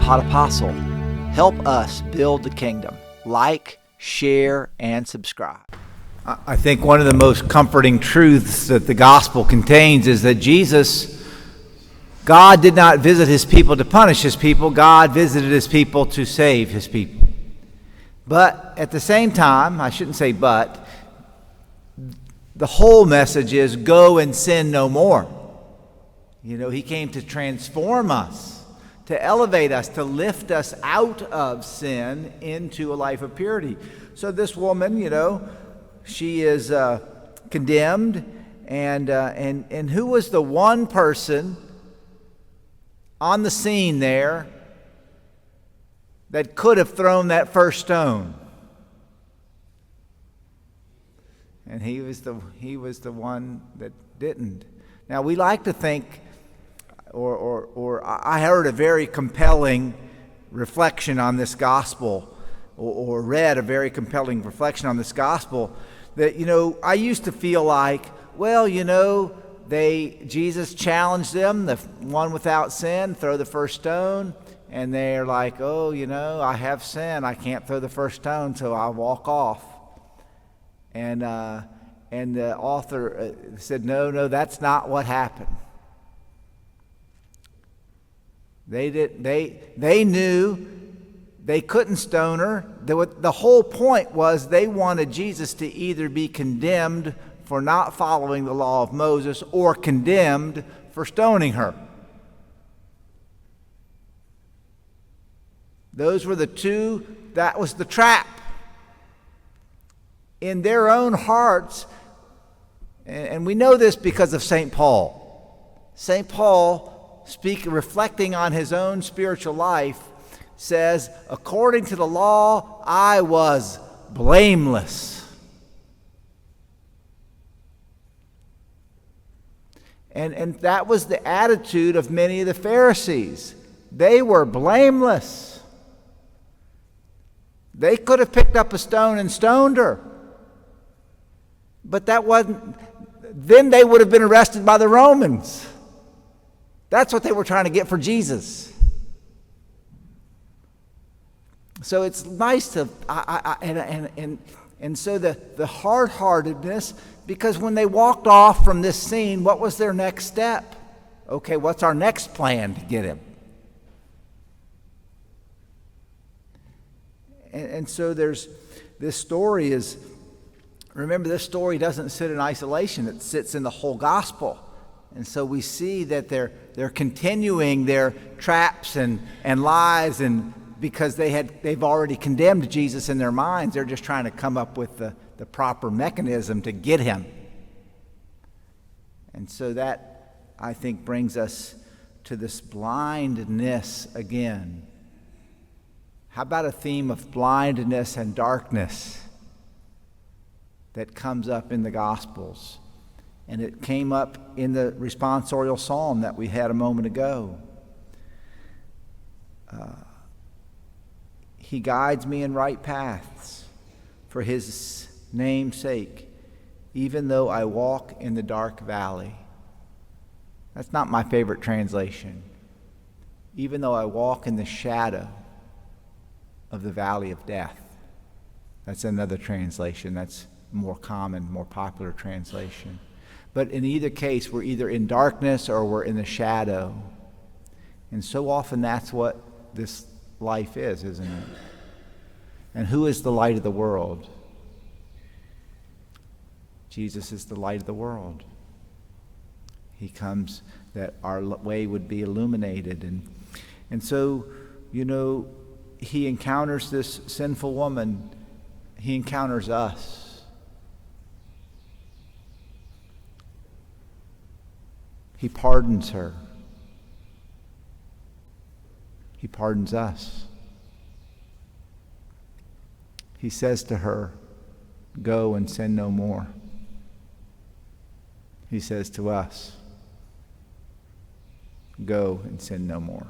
Pod Apostle. Help us build the kingdom. Like, share, and subscribe. I think one of the most comforting truths that the gospel contains is that God did not visit his people to punish his people. God visited his people to save his people. But at the same time, I shouldn't say but, the whole message is go and sin no more. You know, he came to transform us, to elevate us, to lift us out of sin into a life of purity. So this woman, you know, she is condemned, and who was the one person on the scene there that could have thrown that first stone? And he was the one that didn't. Now we like to think, or I heard a very compelling reflection on this gospel, or read a very compelling reflection on this gospel, that, you know, I used to feel like, well, you know, Jesus challenged them, the one without sin, throw the first stone, and they're like, oh, you know, I have sin, I can't throw the first stone, so I'll walk off. And the author said, no, that's not what happened. They knew they couldn't stone her. The whole point was they wanted Jesus to either be condemned for not following the law of Moses or condemned for stoning her. Those were the two. That was the trap. In their own hearts, and we know this because of St. Paul. St. Paul, reflecting on his own spiritual life, says, according to the law, I was blameless. And that was the attitude of many of the Pharisees. They were blameless. They could have picked up a stone and stoned her. But that wasn't, then they would have been arrested by the Romans. That's what they were trying to get for Jesus. So it's nice to, and so the hard-heartedness, because when they walked off from this scene, what was their next step? Okay, what's our next plan to get him? And so there's, this story is, remember, this story doesn't sit in isolation. It sits in the whole gospel. And so we see that they're continuing their traps and lies, and because they've already condemned Jesus in their minds, they're just trying to come up with the proper mechanism to get him. And so that, I think, brings us to this blindness again. How about a theme of blindness and darkness that comes up in the Gospels? And it came up in the responsorial psalm that we had a moment ago. He guides me in right paths for his name's sake, even though I walk in the dark valley. That's not my favorite translation. Even though I walk in the shadow of the valley of death. That's another translation. That's more common, more popular translation. But in either case, we're either in darkness or we're in the shadow. And so often that's what this life is, isn't it? And who is the light of the world? Jesus is the light of the world. He comes that our way would be illuminated. And so, you know, he encounters this sinful woman. He encounters us. He pardons her. He pardons us. He says to her, go and sin no more. He says to us, go and sin no more.